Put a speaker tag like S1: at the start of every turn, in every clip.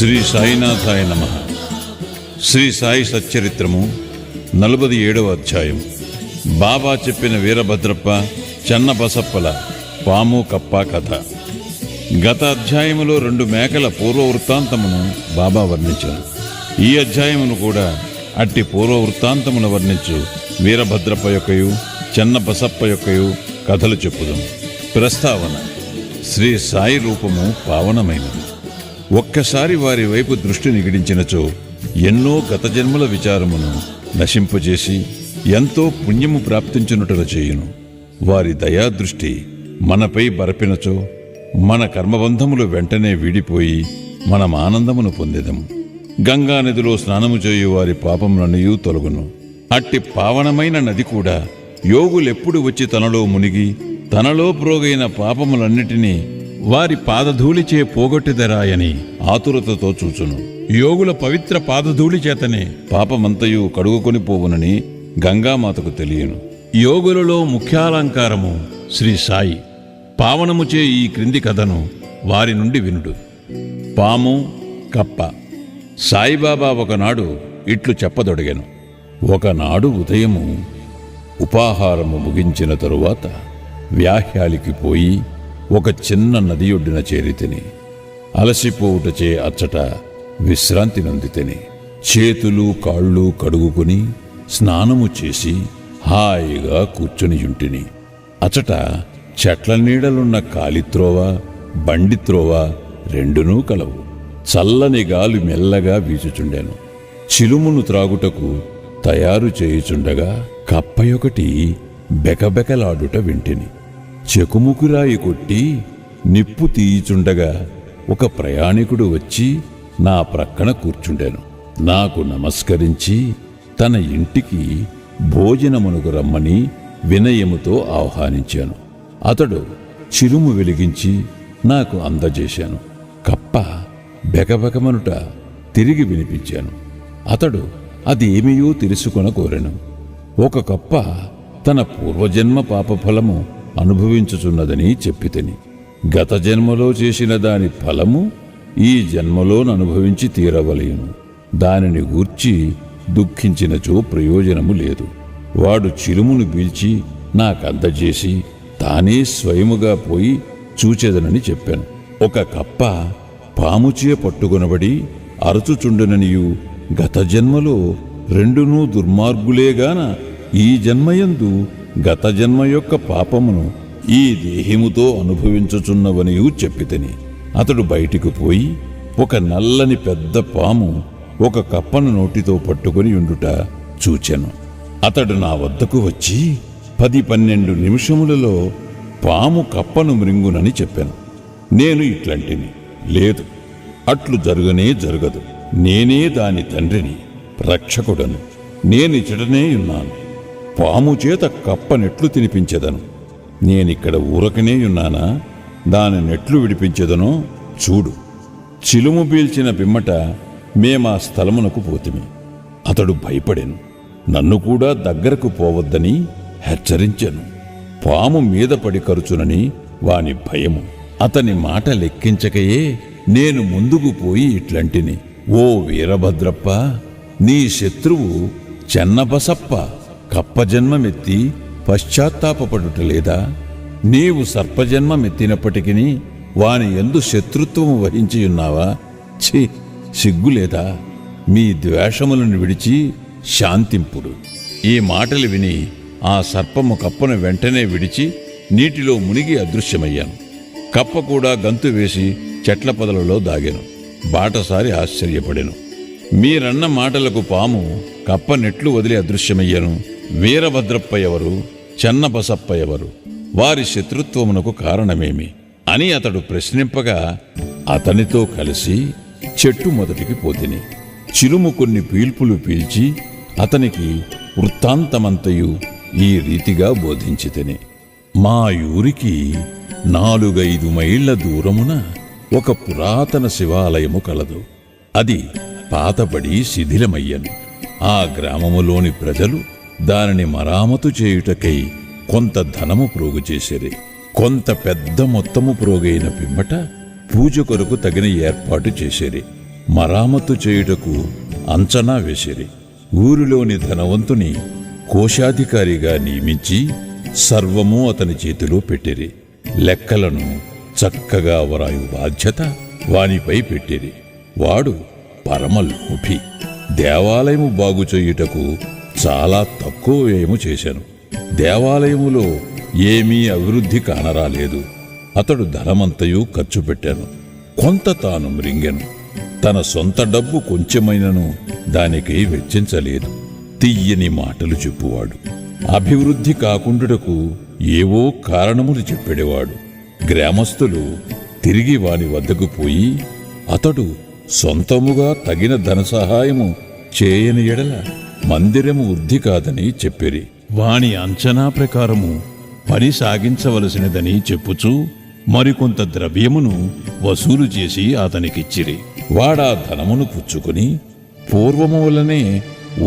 S1: శ్రీ సాయినాథాయ నమః. శ్రీ సాయి సచ్చరిత్రము 47వ అధ్యాయం. బాబా చెప్పిన వీరభద్రప్ప చెన్నబసప్పల పాము కప్ప కథ. గత అధ్యాయములో 2 మేకల పూర్వ వృత్తాంతమును బాబా వర్ణించారు. ఈ అధ్యాయమును కూడా అట్టి పూర్వ వృత్తాంతమును వర్ణించు వీరభద్రప్ప యొక్కయు చెన్నబసప్ప యొక్కయు కథలు చెప్పుదాం. ప్రస్తావన: శ్రీ సాయి రూపము పావనమైనది. ఒక్కసారి వారి వైపు దృష్టి నిగిడించినచో ఎన్నో గత జన్మల విచారమును నశింపజేసి ఎంతో పుణ్యము ప్రాప్తించునుటల చేయును. వారి దయాదృష్టి మనపై బరపినచో మన కర్మబంధములు వెంటనే వీడిపోయి మనం ఆనందమును పొందెదము. గంగానదిలో స్నానము చేయు వారి పాపములన్నయూ తొలగును. అట్టి పావనమైన నది కూడా యోగులెప్పుడు వచ్చి తనలో మునిగి తనలో ప్రోగైన పాపములన్నిటినీ వారి పాదధూళిచే పోగొట్టిదరాయని ఆతురతతో చూచును. యోగుల పవిత్ర పాదధూళి చేతనే పాపమంతయు కడుగుకొని పోవునని గంగామాతకు తెలియను. యోగులలో ముఖ్యాలంకారము శ్రీ సాయి. పావనముచే ఈ క్రింది కథను వారి నుండి వినుడు. పాము కప్ప. సాయిబాబా ఒకనాడు ఇట్లు చెప్పదొడిగెను. ఒకనాడు ఉదయము ఉపాహారము ముగించిన తరువాత వ్యాహ్యాలికి పోయి ఒక చిన్న నది ఒడ్డున చేరితిని. అలసిపోవుటచే అచ్చట విశ్రాంతి నొందితిని. చేతులు కాళ్ళు కడుగుకుని స్నానము చేసి హాయిగా కూర్చునియుంటిని. అచ్చట చెట్ల నీడలున్న కాలిత్రోవ బండిత్రోవ రెండునూ కలవు. చల్లని గాలి మెల్లగా వీచుచుండెను. చిలుమును త్రాగుటకు తయారు చేయుచుండగా కప్పయొకటి బెకబెకలాడుట వింటిని. చెకుముకురాయి కొట్టి నిప్పు తీయుచుండగా ఒక ప్రయాణికుడు వచ్చి నా ప్రక్కన కూర్చుండెను. నాకు నమస్కరించి తన ఇంటికి భోజనమునకు రమ్మని వినయముతో ఆహ్వానించాను. అతడు చిరుము వెలిగించి నాకు అందజేశాను. కప్ప బెకబెకమనుట తిరిగి వినిపించాను. అతడు అదేమియో తెలుసుకొన కోరెను. ఒక కప్ప తన పూర్వజన్మ పాపఫలము అనుభవించుచున్నదని చెప్పితిని. గత జన్మలో చేసిన దాని ఫలము ఈ జన్మలోననుభవించి తీరవలయును. దానిని గూర్చి దుఃఖించినచో ప్రయోజనము లేదు. వాడు చిరుమును పీల్చి నాకందజేసి తానే స్వయముగా పోయి చూచెదనని చెప్పాను. ఒక కప్ప పాముచే పట్టుకొనబడి అరచుచుండుననియు గత జన్మలో రెండునూ దుర్మార్గులేగాన ఈ జన్మయందు గత జన్మ యొక్క పాపమును ఈ దేహముతో అనుభవించుచున్నవనియూ చెప్పితిని. అతడు బయటికి పోయి ఒక నల్లని పెద్ద పాము ఒక కప్పను నోటితో పట్టుకుని ఉండుట చూచెను. అతడు నా వద్దకు వచ్చి 10-12 నిమిషములలో పాము కప్పను మృంగునని చెప్పాను. నేను ఇట్లాంటిని, లేదు, అట్లు జరుగనే జరగదు. నేనే దాని తండ్రిని, రక్షకుడను. నేనిచటనే ఉన్నాను. పాము చేత కప్పనెట్లు తినిపించెదను? నేనిక్కడ ఊరకనే ఉన్నానా? దాని నెట్లు విడిపించెదనో చూడు. చిలుము పీల్చిన పిమ్మట మేమా స్థలమునకు పోతిమి. అతడు భయపడెను. నన్ను కూడా దగ్గరకు పోవద్దని హెచ్చరించెను. పాము మీద పడి కరుచునని వాని భయము. అతని మాట లెక్కించకయే నేను ముందుకు పోయి ఇట్లంటిని. ఓ వీరభద్రప్ప, నీ శత్రువు చెన్నబసప్ప కప్పజన్మమెత్తి పశ్చాత్తాపపడుటలేదా? నీవు సర్పజన్మమెత్తినప్పటికీ వాని యందు శత్రుత్వము వహించియున్నావా? ఛీ, సిగ్గులేదా? మీ ద్వేషములను విడిచి శాంతింపుడు. ఈ మాటలు విని ఆ సర్పము కప్పను వెంటనే విడిచి నీటిలో మునిగి అదృశ్యమయ్యాను. కప్ప కూడా గంతు వేసి చెట్ల పొదలలో దాగెను. బాటసారి ఆశ్చర్యపడెను. మీరన్న మాటలకు పాము కప్ప నెట్లు వదిలి అదృశ్యమయ్యను. వీరభద్రప్ప ఎవరు? చెన్నబసప్ప ఎవరు? వారి శత్రుత్వమునకు కారణమేమి అని అతడు ప్రశ్నింపగా అతనితో కలిసి చెట్టు మొదటికి పోతిని. చిలుము కొన్ని పీల్పులు పీల్చి అతనికి వృత్తాంతమంతయు ఈ రీతిగా బోధించితిని. మా ఊరికి 4-5 మైళ్ళ దూరమున ఒక పురాతన శివాలయము కలదు. అది పాతబడి శిథిలమయ్యను. ఆ గ్రామములోని ప్రజలు దానిని మరామతు చేయుటకై కొంత ధనము ప్రోగు చేసిరి. కొంత పెద్ద మొత్తము ప్రోగైన పిమ్మట పూజ కొరకు తగిన ఏర్పాటు చేసిరి. మరామత్తు చేయుటకు అంచనా వేసిరి. ఊరిలోని ధనవంతుని కోశాధికారిగా నియమించి సర్వము అతని చేతిలో పెట్టిరి. లెక్కలను చక్కగా వరాయు బాధ్యత వానిపై పెట్టిరి. వాడు పరమలోభి. దేవాలయము బాగు చేయుటకు చాలా తక్కువ వ్యయము చేశాను. దేవాలయములో ఏమీ అభివృద్ధి కానరాలేదు. అతడు ధనమంతయు ఖర్చు పెట్టాను. కొంత తాను మృంగెను. తన సొంత డబ్బు కొంచెమైనను దానికి వెచ్చించలేదు. తియ్యని మాటలు చెప్పువాడు. అభివృద్ధి కాకుండుటకు ఏవో కారణములు చెప్పేవాడు. గ్రామస్తులు తిరిగి వాని వద్దకు పోయి అతడు సొంతముగా తగిన ధన సహాయము చేయని ఎడల మందిరము వృద్ధి కాదని చెప్పిరి. వాని అంచనా ప్రకారము పని సాగించవలసినదని చెప్పుచూ మరికొంత ద్రవ్యమును వసూలు చేసి అతనికిచ్చిరి. వాడా ధనమును పుచ్చుకుని పూర్వము వలనే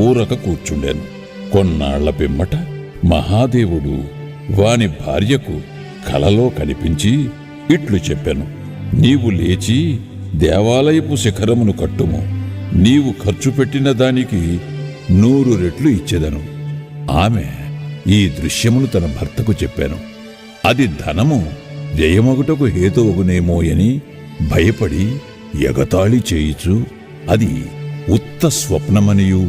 S1: ఊరక కూర్చుండెను. కొన్నాళ్ల పిమ్మట మహాదేవుడు వాని భార్యకు కలలో కనిపించి ఇట్లు చెప్పెను, నీవు లేచి దేవాలయపు శిఖరమును కట్టుము. నీవు ఖర్చు పెట్టిన దానికి 100 రెట్లు ఇచ్చెదను. ఆమె ఈ దృశ్యమును తన భర్తకు చెప్పాను. అది ధనము వ్యయమగుటకు హేతువగునేమోయని భయపడి ఎగతాళి చేయిచు అది ఉత్త స్వప్నమనియు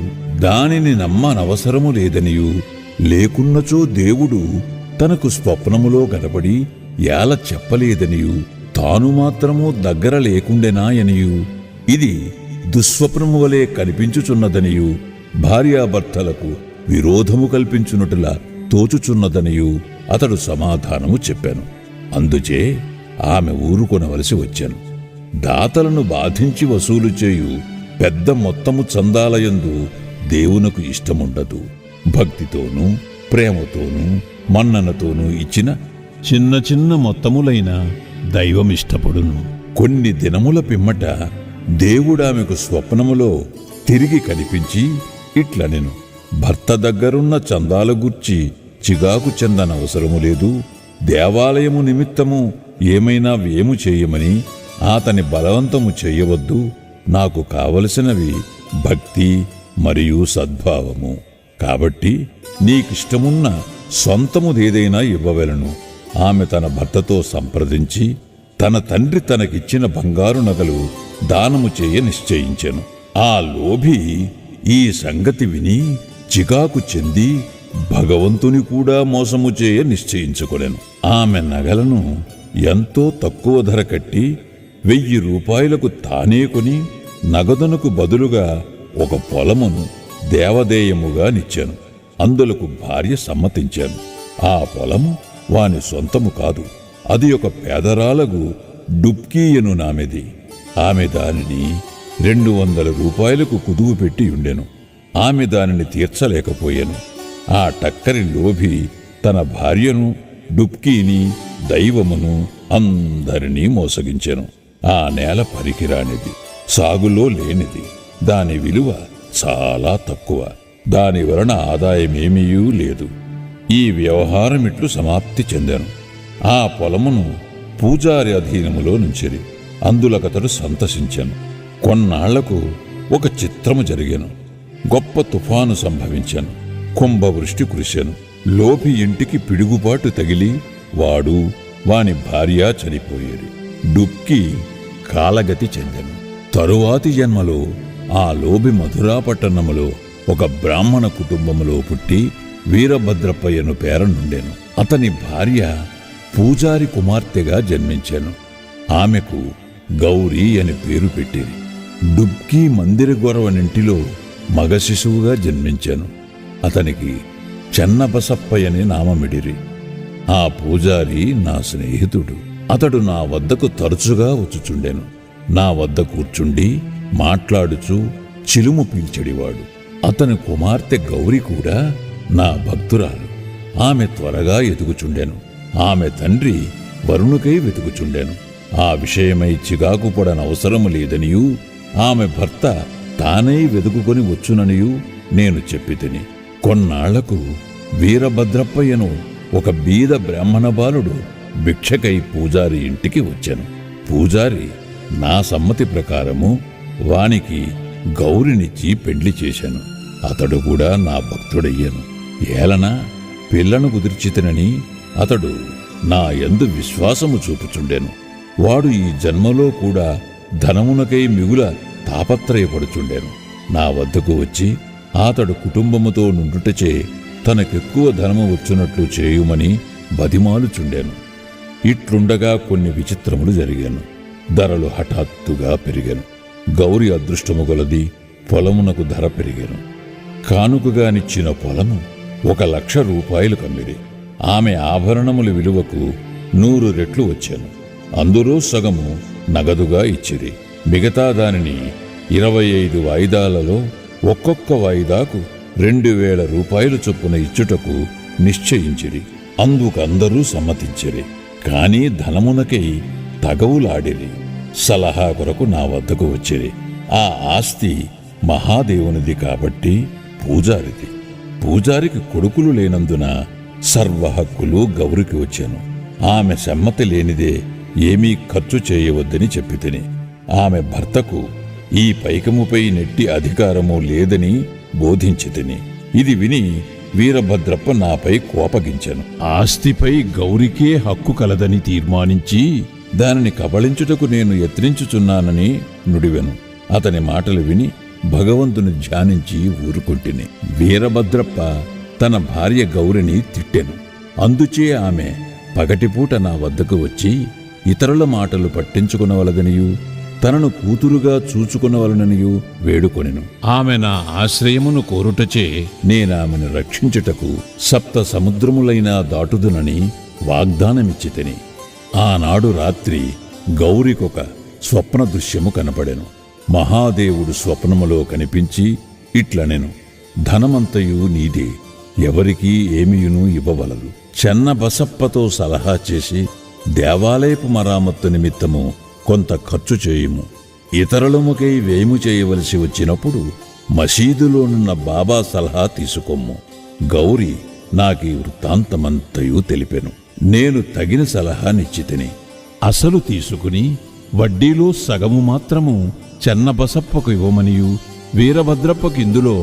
S1: దానిని నమ్మనవసరము లేదనియు, లేకున్నచో దేవుడు తనకు స్వప్నములో కనబడి యాల చెప్పలేదనియు, తాను మాత్రము దగ్గర లేకుండెనాయనియు, ఇది దుస్వప్నము వలె కనిపించుచున్నదనియు, భార్యాభర్తలకు విరోధము కల్పించున్నట్టులా తోచుచున్నదనియు అతడు సమాధానము చెప్పాను. అందుచే ఆమె ఊరుకొనవలసి వచ్చాను. దాతలను బాధించి వసూలు చేయు పెద్ద మొత్తము చందాలయందు దేవునకు ఇష్టముండదు. భక్తితోనూ ప్రేమతోనూ మన్ననతోనూ ఇచ్చిన చిన్న చిన్న మొత్తములైన దైవమిష్టపడును. కొన్ని దినముల పిమ్మట దేవుడామెకు స్వప్నములో తిరిగి కనిపించి ఇట్లనెను, భర్త దగ్గరున్న చందాల గూర్చి చిగాకు చెందనవసరము లేదు. దేవాలయము నిమిత్తము ఏమైనా వ్యయము చేయమని అతని బలవంతము చేయవద్దు. నాకు కావలసినవి భక్తి మరియు సద్భావము. కాబట్టి నీకిష్టమున్న సొంతముదేదైనా ఇవ్వవలెను. ఆమె తన భర్తతో సంప్రదించి తన తండ్రి తనకిచ్చిన బంగారు నగలు దానము చేయ నిశ్చయించెను. ఆ లోభి ఈ సంగతి విని చికాకు చెంది భగవంతుని కూడా మోసము చేయ నిశ్చయించుకొనెను. ఆమె నగలను ఎంతో తక్కువ ధర కట్టి 1000 రూపాయలకు తానే కొని నగదునకు బదులుగా ఒక పొలమును దేవదేయముగా నిచ్చాను. అందులకు భార్య సమ్మతించాను. ఆ పొలము వాని సొంతము కాదు, అది ఒక పేదరాలకు డుబ్కీయను నామెది. ఆమె దానిని 200 రూపాయలకు కుదువు పెట్టి ఉండెను. ఆమె దానిని తీర్చలేకపోయాను. ఆ టక్కరి లోభి తన భార్యను, డుబ్కీని, దైవమును అందరినీ మోసగించెను. ఆ నేల పనికిరానిది, సాగులో లేనిది. దాని విలువ చాలా తక్కువ. దాని వలన ఆదాయమేమీయూ లేదు. ఈ వ్యవహారమిట్లు సమాప్తి చెందాను. ఆ పొలమును పూజారి అధీనములో నుంచిరి. అందులకతడు సంతసించాను. కొన్నాళ్లకు ఒక చిత్రము జరిగాను. గొప్ప తుఫాను సంభవించాను. కుంభవృష్టి కురిశాను. లోభి ఇంటికి పిడుగుపాటు తగిలి వాడు వాని భార్య చనిపోయేది. డుబ్కీ కాలగతి చెందెను. తరువాతి జన్మలో ఆ లోభి మధురాపట్టణములో ఒక బ్రాహ్మణ కుటుంబములో పుట్టి వీరభద్రప్పయ్యను పేరనుండెను. అతని భార్య పూజారి కుమార్తెగా జన్మించాను. ఆమెకు గౌరీ అని పేరు పెట్టిరి. డుబ్కీ మందిర గొరవనింటిలో మగ శిశువుగా జన్మించాను. అతనికి చెన్నబసప్పయ్యని నామమిడిరి. ఆ పూజారి నా స్నేహితుడు. అతడు నా వద్దకు తరచుగా వచ్చుచుండెను. నా వద్ద కూర్చుండి మాట్లాడుచూ చిలుము పీల్చెడివాడు. అతని కుమార్తె గౌరి కూడా నా భక్తురాలు. ఆమె త్వరగా ఎదుగుచుండెను. ఆమె తండ్రి వరుణుకై వెతుకుచుండెను. ఆ విషయమై చిగాకు పడనవసరము లేదనియూ, ఆమె భర్త తానై వెతుకుకొని వచ్చుననియూ నేను చెప్పితిని. కొన్నాళ్లకు వీరభద్రప్పయ్యను ఒక బీద బ్రాహ్మణ బాలుడు భిక్షకై పూజారి ఇంటికి వచ్చాను. పూజారి నా సమ్మతి ప్రకారము వానికి గౌరినిచ్చి పెండ్లి చేశాను. అతడు కూడా నా భక్తుడయ్యాను. ఏలనా పిల్లను కుదిర్చితనని అతడు నా యందు విశ్వాసము చూపుచుండెను. వాడు ఈ జన్మలో కూడా ధనమునకై మిగుల తాపత్రయపడుచుండెను. నా వద్దకు వచ్చి అతడు కుటుంబముతో నుండుటచే తనకెక్కువ ధనము వచ్చునట్లు చేయుమని బతిమాలుచుండెను. ఇట్లుండగా కొన్ని విచిత్రములు జరిగాను. ధరలు హఠాత్తుగా పెరిగాను. గౌరి అదృష్టము గలది, పొలమునకు ధర పెరిగాను. కానుకగానిచ్చిన పొలము 1,00,000 రూపాయలు కమ్మిరి. ఆమె ఆభరణముల విలువకు 100 రెట్లు వచ్చాను. అందులో సగము నగదుగా ఇచ్చిరి. మిగతా దానిని 25 వాయిదాలలో ఒక్కొక్క వాయిదాకు 2,000 రూపాయలు చొప్పున ఇచ్చుటకు నిశ్చయించిరి. అందుకందరూ సమ్మతించిరి. కాని ధనమునకై తగవులాడిరి. సలహా కొరకు నా వద్దకు వచ్చిరి. ఆ ఆస్తి మహాదేవునిది కాబట్టి పూజారిది. పూజారికి కొడుకులు లేనందున సర్వ హక్కులు గౌరికి వచ్చాను. ఆమె సమ్మతి లేనిదే ఏమీ ఖర్చు చేయవద్దని చెప్పితిని. ఆమె భర్తకు ఈ పైకముపై నెట్టి అధికారము లేదని బోధించితిని. ఇది విని వీరభద్రప్ప నాపై కోపగించెను. ఆస్తిపై గౌరికే హక్కు కలదని తీర్మానించి దానిని కబళించుటకు నేను యత్నించుచున్నానని నుడివెను. అతని మాటలు విని భగవంతుని ధ్యానించి ఊరుకుంటిని. వీరభద్రప్ప తన భార్య గౌరిని తిట్టెను. అందుచే ఆమె పగటిపూట నా వద్దకు వచ్చి ఇతరుల మాటలు పట్టించుకునవలదనియు తనను కూతురుగా చూచుకునవలననియు వేడుకొనెను. ఆమె నా ఆశ్రయమును కోరుటచే నేనామెను రక్షించుటకు 7 సముద్రములైనా దాటుదునని వాగ్దానమిచ్చితిని. ఆనాడు రాత్రి గౌరికొక స్వప్న దృశ్యము కనపడెను. మహాదేవుడు స్వప్నములో కనిపించి ఇట్లనెను, ధనమంతయు నీదే, ఎవరికీ ఏమీయును ఇవ్వవలదు. చెన్నబసప్పతో సలహా చేసి దేవాలయపు మరామత్తు నిమిత్తము కొంత ఖర్చు చేయుము. ఇతరులముకై వేము చేయవలసి వచ్చినప్పుడు మసీదులోనున్న బాబా సలహా తీసుకొమ్ము. గౌరి నాకీ వృత్తాంతమంతయు తెలిపెను. నేను తగిన సలహానిచ్చితిని. అసలు తీసుకుని వడ్డీలో సగము మాత్రము చెన్నబసప్పకు ఇవ్వమనియు వీరభద్రప్పకు ఇందులో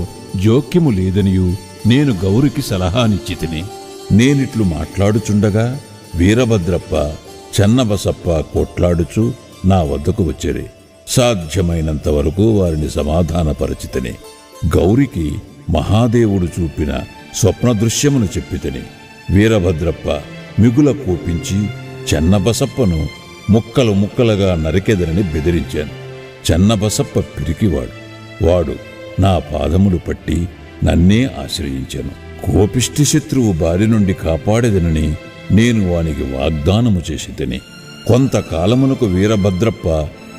S1: జోక్యము లేదనియు నేను గౌరికి సలహానిచ్చితిని. నేనిట్లు మాట్లాడుచుండగా వీరభద్రప్ప చెన్నబసప్ప కొట్లాడుచు నా వద్దకు వచ్చిరి. సాధ్యమైనంత వరకు వారిని సమాధానపరచితిని. గౌరికి మహాదేవుడు చూపిన స్వప్న దృశ్యమును చెప్పితిని. వీరభద్రప్ప మిగుల కోపించి చెన్నబసప్పను ముక్కలు ముక్కలుగా నరికెదరని బెదిరించాను. చెన్నబసప్ప పిరికివాడు. వాడు నా పాదములు పట్టి నన్నే ఆశ్రయించాను. కోపిష్టి శత్రువు బారి నుండి కాపాడేదనని నేను వానికి వాగ్దానము చేసితిని. కొంతకాలమునకు వీరభద్రప్ప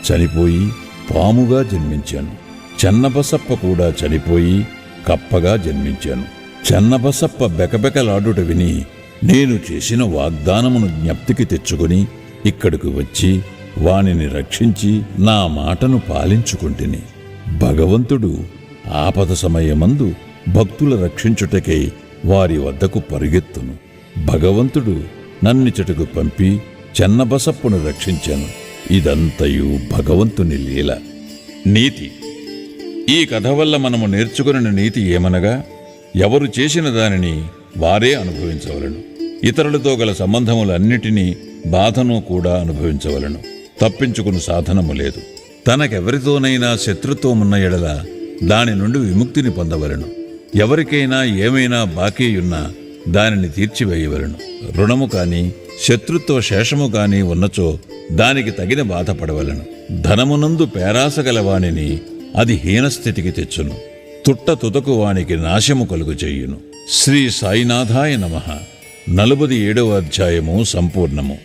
S1: చనిపోయి పాముగా జన్మించాను. చెన్నబసప్ప కూడా చనిపోయి కప్పగా జన్మించాను. చెన్నబసప్ప బెకబెకలాడుట విని నేను చేసిన వాగ్దానమును జ్ఞప్తికి తెచ్చుకుని ఇక్కడికి వచ్చి వానిని రక్షించి నా మాటను పాలించుకుంటుని. భగవంతుడు ఆపద సమయమందు భక్తుల రక్షించుటకై వారి వద్దకు పరుగెత్తును. భగవంతుడు నన్నిచటకు పంపి చెన్నబసప్పును రక్షించాను. ఇదంతయు భగవంతుని లీల. నీతి. ఈ కథ వల్ల మనము నేర్చుకున్న నీతి ఏమనగా, ఎవరు చేసిన దానిని వారే అనుభవించవలను. ఇతరులతో గల సంబంధములన్నిటినీ బాధను కూడా అనుభవించవలను. తప్పించుకుని సాధనము లేదు. తనకెవరితోనైనా శత్రుత్వమున్న ఎడల దాని నుండి విముక్తిని పొందవలను. ఎవరికైనా ఏమైనా బాకీయున్నా దానిని తీర్చివేయవలను. రుణము కాని శత్రుత్వ శేషము కాని ఉన్నచో దానికి తగిన బాధపడవలను. ధనమునందు పేరాస గలవానిని అది హీనస్థితికి తెచ్చును. తుట్ట తుదకు వానికి నాశము కలుగు చెయ్యును. శ్రీ సాయినాథాయ నమః. 47వ అధ్యాయము సంపూర్ణము.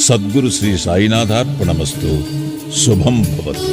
S1: సద్గురు శ్రీ సాయినాథార్పణమస్తు. శుభం భవతు.